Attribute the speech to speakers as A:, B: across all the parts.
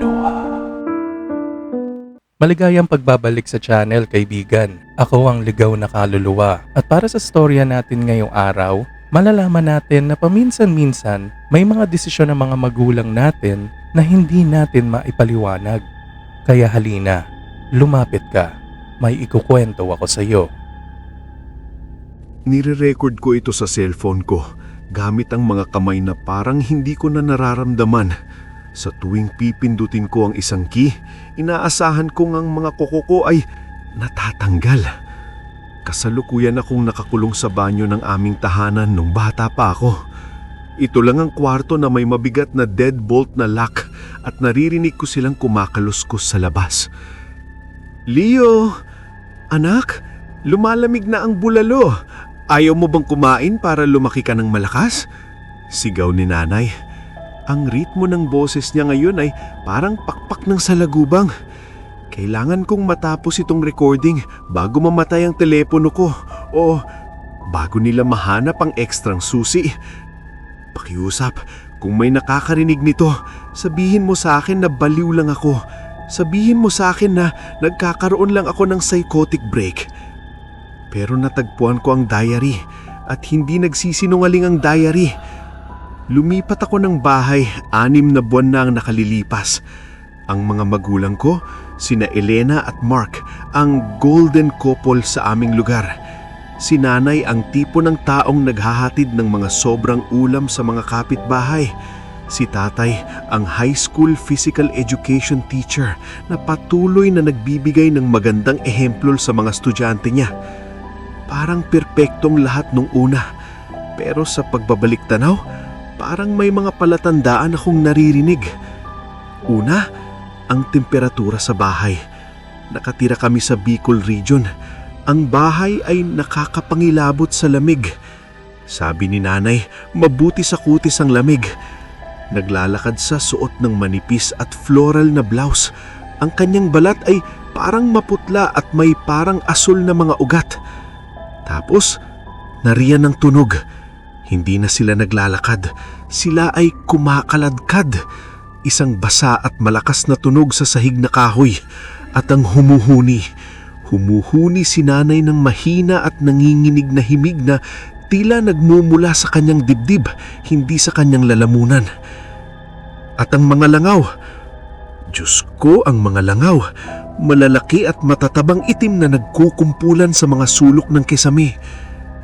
A: kaluluwa. Maligayang pagbabalik sa channel, kaibigan. Ako ang ligaw na kaluluwa. At para sa storya natin ngayong araw, malalaman natin na paminsan-minsan may mga desisyon ng mga magulang natin na hindi natin maipaliwanag. Kaya halina, lumapit ka. May ikukwento ako sa iyo.
B: Nire-record ko ito sa cellphone ko gamit ang mga kamay na parang hindi ko na nararamdaman. Sa tuwing pipindutin ko ang isang key, inaasahan kong ang mga kuko ko ay natatanggal. Kasalukuyan akong nakakulong sa banyo ng aming tahanan nung bata pa ako. Ito lang ang kwarto na may mabigat na deadbolt na lock at naririnig ko silang kumakaluskos sa labas. Leo! Anak, lumalamig na ang bulalo. Ayaw mo bang kumain para lumaki ka ng malakas? Sigaw ni nanay. Ang ritmo ng boses niya ngayon ay parang pakpak ng salagubang. Kailangan kong matapos itong recording bago mamatay ang telepono ko o bago nila mahanap ang ekstrang susi. Pakiusap, kung may nakakarinig nito, sabihin mo sa akin na baliw lang ako. Sabihin mo sa akin na nagkakaroon lang ako ng psychotic break. Pero natagpuan ko ang diary at hindi nagsisinungaling ang diary. Lumipat ako ng bahay, 6 na buwan na ang nakalilipas. Ang mga magulang ko, sina Elena at Mark, ang golden couple sa aming lugar. Si nanay ang tipo ng taong naghahatid ng mga sobrang ulam sa mga kapitbahay. Si tatay ang high school physical education teacher na patuloy na nagbibigay ng magandang ehemplo sa mga estudyante niya. Parang perpektong lahat nung una. Pero sa pagbabalik tanaw, parang may mga palatandaan akong naririnig. Una, ang temperatura sa bahay. Nakatira kami sa Bicol region. Ang bahay ay nakakapangilabot sa lamig. Sabi ni nanay, mabuti sa kutis ang lamig. Naglalakad sa suot ng manipis at floral na blouse. Ang kanyang balat ay parang maputla at may parang asul na mga ugat. Tapos, nariyan ang tunog. Hindi na sila naglalakad. Sila ay kumakaladkad. Isang basa at malakas na tunog sa sahig na kahoy. At ang humuhuni. Humuhuni si nanay ng mahina at nanginginig na himig na tila nagmumula sa kanyang dibdib, hindi sa kanyang lalamunan. At ang mga langaw. Diyos ko, ang mga langaw. Malalaki at matatabang itim na nagkukumpulan sa mga sulok ng kisame.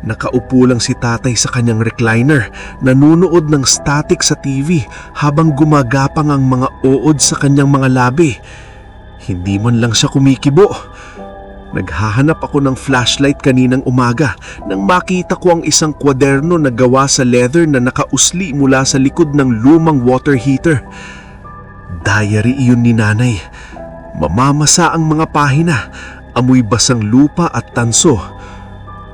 B: Nakaupo lang si tatay sa kanyang recliner, nanunood ng static sa TV habang gumagapang ang mga uod sa kanyang mga labi. Hindi man lang siya kumikibo. Naghahanap ako ng flashlight kaninang umaga nang makita ko ang isang kwaderno na gawa sa leather na nakausli mula sa likod ng lumang water heater. Diary iyon ni nanay. Mamamasa ang mga pahina, amoy basang lupa at tanso.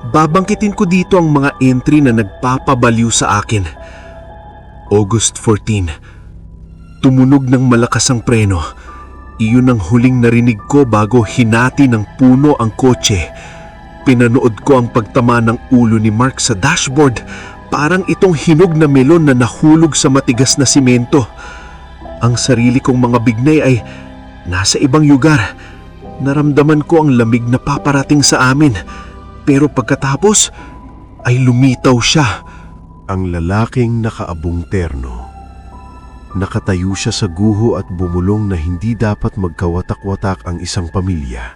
B: Babangkitin ko dito ang mga entry na nagpapabaliw sa akin. August 14. Tumunog ng malakas ang preno. Iyon ang huling narinig ko bago hinati ng puno ang kotse. Pinanood ko ang pagtama ng ulo ni Mark sa dashboard. Parang itong hinog na melon na nahulog sa matigas na simento. Ang sarili kong mga bignay ay nasa ibang lugar. Naramdaman ko ang lamig na paparating sa amin. Pero pagkatapos ay lumitaw siya. Ang lalaking nakaabong terno. Nakatayo siya sa guho at bumulong na hindi dapat magkawatak-watak ang isang pamilya.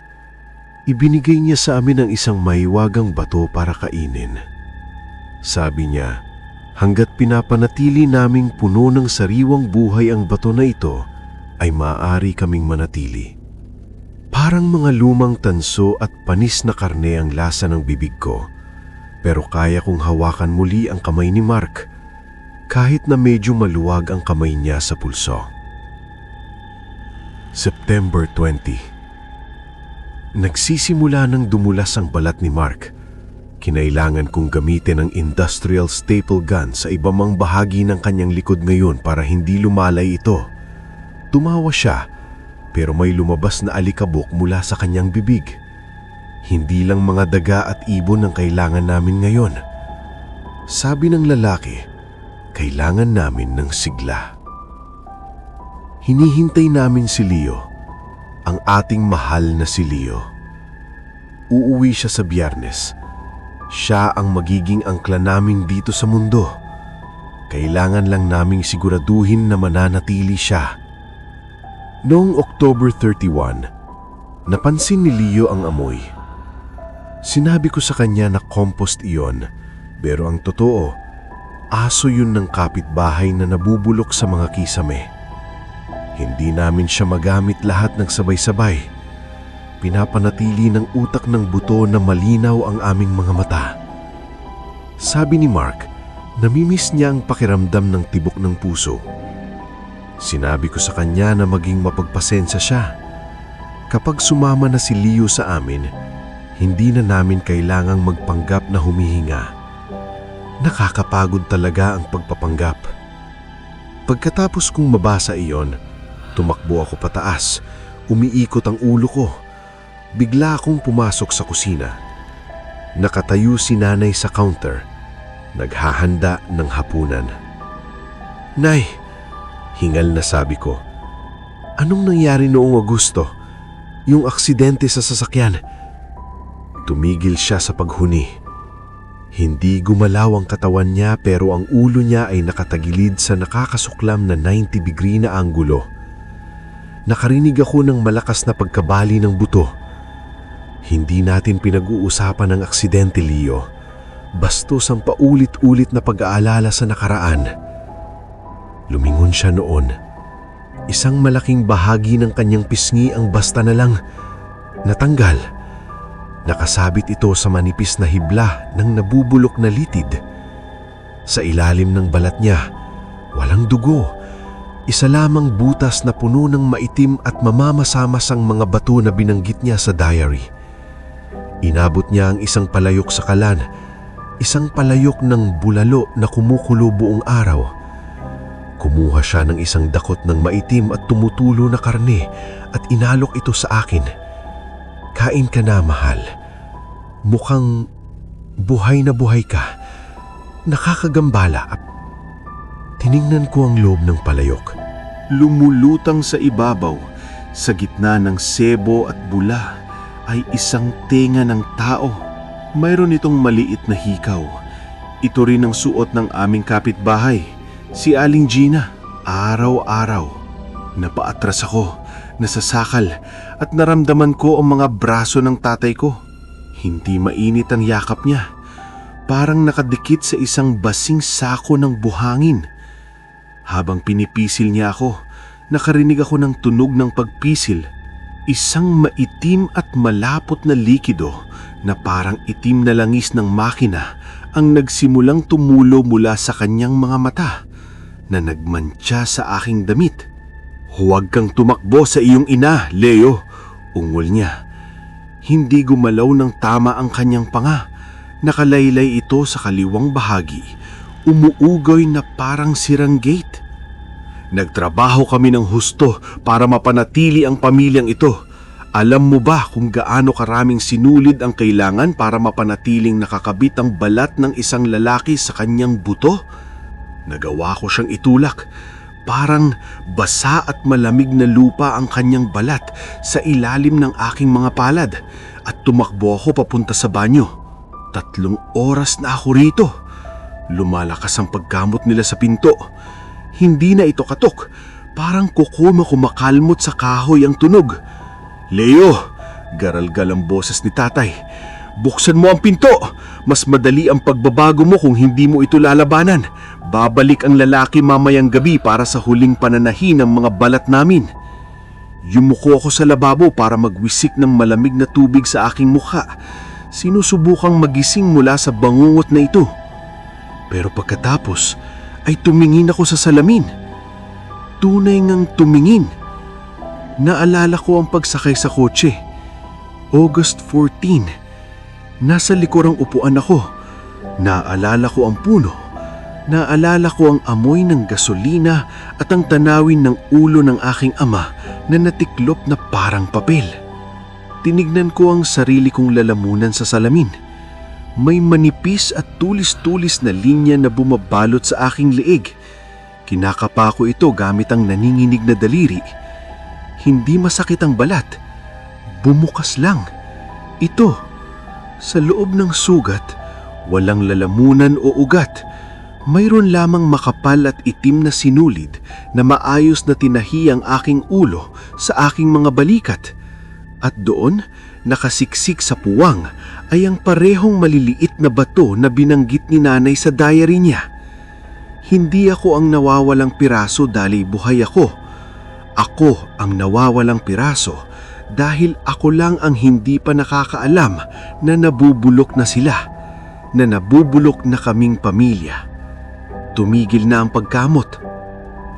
B: Ibinigay niya sa amin ang isang mahiwagang bato para kainin. Sabi niya, hanggat pinapanatili naming puno ng sariwang buhay ang bato na ito, ay maaari kaming manatili. Parang mga lumang tanso at panis na karne ang lasa ng bibig ko, pero kaya kong hawakan muli ang kamay ni Mark, kahit na medyo maluwag ang kamay niya sa pulso. September 20. Nagsisimula ng dumulas ang balat ni Mark. Kinailangan kong gamitin ang industrial staple gun sa iba mang bahagi ng kanyang likod ngayon para hindi lumalay ito. Tumawa siya, pero may lumabas na alikabok mula sa kanyang bibig. Hindi lang mga daga at ibon ang kailangan namin ngayon. Sabi ng lalaki, kailangan namin ng sigla. Hinihintay namin si Leo, ang ating mahal na si Leo. Uuwi siya sa Biyernes. Siya ang magiging angkla namin dito sa mundo. Kailangan lang naming siguraduhin na mananatili siya. Noong October 31, napansin ni Leo ang amoy. Sinabi ko sa kanya na compost iyon, pero ang totoo, aso yun ng kapitbahay na nabubulok sa mga kisame. Hindi namin siya magamit lahat ng sabay-sabay. Pinapanatili ng utak ng buto na malinaw ang aming mga mata. Sabi ni Mark, namimiss niya ang pakiramdam ng tibok ng puso. Sinabi ko sa kanya na maging mapagpasensya siya. Kapag sumama na si Leo sa amin, hindi na namin kailangang magpanggap na humihinga. Nakakapagod talaga ang pagpapanggap. Pagkatapos kong mabasa iyon, tumakbo ako pataas. Umiikot ang ulo ko. Bigla akong pumasok sa kusina. Nakatayo si nanay sa counter. Naghahanda ng hapunan. "Nay," hingal na sabi ko, "anong nangyari noong Agosto? Yung aksidente sa sasakyan?" Tumigil siya sa paghuni. Hindi gumalaw ang katawan niya pero ang ulo niya ay nakatagilid sa nakakasuklam na 90-degree na anggulo. Nakarinig ako ng malakas na pagkabali ng buto. Hindi natin pinag-uusapan ang aksidente, Leo. Bastos ang paulit-ulit na pag-aalala sa nakaraan. Lumingon siya noon. Isang malaking bahagi ng kanyang pisngi ang basta na lang natanggal. Nakasabit ito sa manipis na hibla ng nabubulok na litid. Sa ilalim ng balat niya, walang dugo. Isa lamang butas na puno ng maitim at mamamasamasang mga bato na binanggit niya sa diary. Inabot niya ang isang palayok sa kalan, isang palayok ng bulalo na kumukulo buong araw. Kumuha siya ng isang dakot ng maitim at tumutulo na karne at inalok ito sa akin. "Kain ka na, mahal. Mukhang buhay na buhay ka. Nakakagambala." Tiningnan ko ang loob ng palayok. Lumulutang sa ibabaw, sa gitna ng sebo at bula, ay isang tenga ng tao. Mayroon itong maliit na hikaw. Ito rin ang suot ng aming kapitbahay, si Aling Gina. Araw-araw, napaatras ako, nasasakal, at naramdaman ko ang mga braso ng tatay ko. Hindi mainit ang yakap niya. Parang nakadikit sa isang basing sako ng buhangin. Habang pinipisil niya ako, nakarinig ako ng tunog ng pagpisil. Isang maitim at malapot na likido na parang itim na langis ng makina ang nagsimulang tumulo mula sa kanyang mga mata na nagmantsa sa aking damit. "Huwag kang tumakbo sa iyong ina, Leo," ungol niya. Hindi gumalaw ng tama ang kanyang panga. Nakalaylay ito sa kaliwang bahagi. Umuugoy na parang sirang gate. Nagtrabaho kami ng husto para mapanatili ang pamilyang ito. Alam mo ba kung gaano karaming sinulid ang kailangan para mapanatiling nakakabit ang balat ng isang lalaki sa kanyang buto? Nagawa ko siyang itulak. Parang basa at malamig na lupa ang kanyang balat sa ilalim ng aking mga palad at tumakbo ako papunta sa banyo. 3 oras na ako rito. Lumalakas ang pagkamot nila sa pinto. Hindi na ito katok. Parang kukuma kumakalmot sa kahoy ang tunog. "Leo!" garalgal ang boses ni tatay. "Buksan mo ang pinto! Mas madali ang pagbabago mo kung hindi mo ito lalabanan. Babalik ang lalaki mamayang gabi para sa huling pananahin ng mga balat namin." Yumuko ako sa lababo para magwisik ng malamig na tubig sa aking mukha. Sinusubukang magising mula sa bangungot na ito. Pero pagkatapos ay tumingin ako sa salamin. Tunay ngang tumingin. Naalala ko ang pagsakay sa kotse. August 14. Nasa likurang upuan ako. Naalala ko ang puno. Naalala ko ang amoy ng gasolina at ang tanawin ng ulo ng aking ama na natiklop na parang papel. Tinignan ko ang sarili kong lalamunan sa salamin. May manipis at tulis-tulis na linya na bumabalot sa aking liig. Kinakapa ko ito gamit ang naninginig na daliri. Hindi masakit ang balat. Bumukas lang. Ito, sa loob ng sugat, walang lalamunan o ugat. Mayroon lamang makapal at itim na sinulid na maayos na tinahi ang aking ulo sa aking mga balikat. At doon, nakasiksik sa puwang ay ang parehong maliliit na bato na binanggit ni nanay sa diary niya. Hindi ako ang nawawalang piraso dahil buhay ako. Ako ang nawawalang piraso dahil ako lang ang hindi pa nakakaalam na nabubulok na sila, na nabubulok na kaming pamilya. Tumigil na ang pagkamot.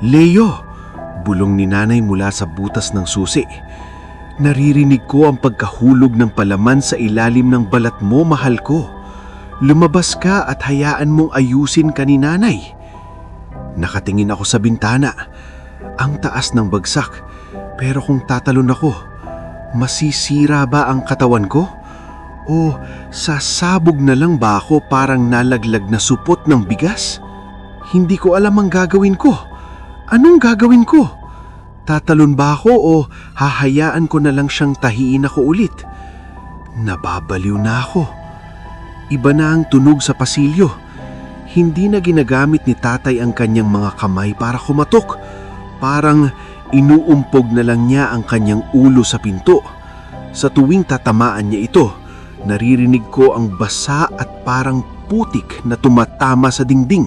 B: Leo! Bulong ni nanay mula sa butas ng susi. Naririnig ko ang pagkahulog ng palaman sa ilalim ng balat mo, mahal ko. Lumabas ka at hayaan mong ayusin ka ni nanay. Nakatingin ako sa bintana. Ang taas ng bagsak. Pero kung tatalon ako, masisira ba ang katawan ko? O sasabog na lang ba ako parang nalaglag na supot ng bigas? Hindi ko alam ang gagawin ko. Anong gagawin ko? Tatalon ba ako o hahayaan ko na lang siyang tahiin ako ulit? Nababaliw na ako. Iba na ang tunog sa pasilyo. Hindi na ginagamit ni tatay ang kanyang mga kamay para kumatok. Parang inuumpog na lang niya ang kanyang ulo sa pinto. Sa tuwing tatamaan niya ito, naririnig ko ang basa at parang putik na tumatama sa dingding.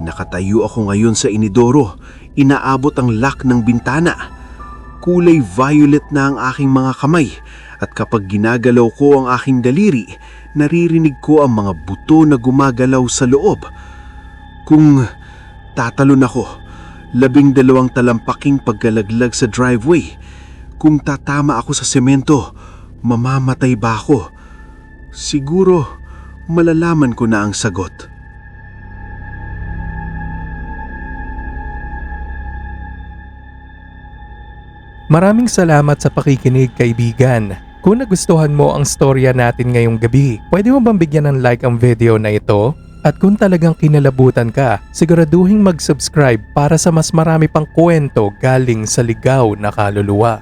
B: Nakatayo ako ngayon sa inidoro, inaabot ang lock ng bintana. Kulay violet na ang aking mga kamay at kapag ginagalaw ko ang aking daliri, naririnig ko ang mga buto na gumagalaw sa loob. Kung tatalon ako, 12 talampaking pagkalaglag sa driveway. Kung tatama ako sa semento, mamamatay ba ako? Siguro, malalaman ko na ang sagot.
A: Maraming salamat sa pakikinig, kaibigan. Kung nagustuhan mo ang storya natin ngayong gabi, pwede mo bang bigyan ng like ang video na ito? At kung talagang kinalabutan ka, siguraduhin mag-subscribe para sa mas marami pang kwento galing sa ligaw na kaluluwa.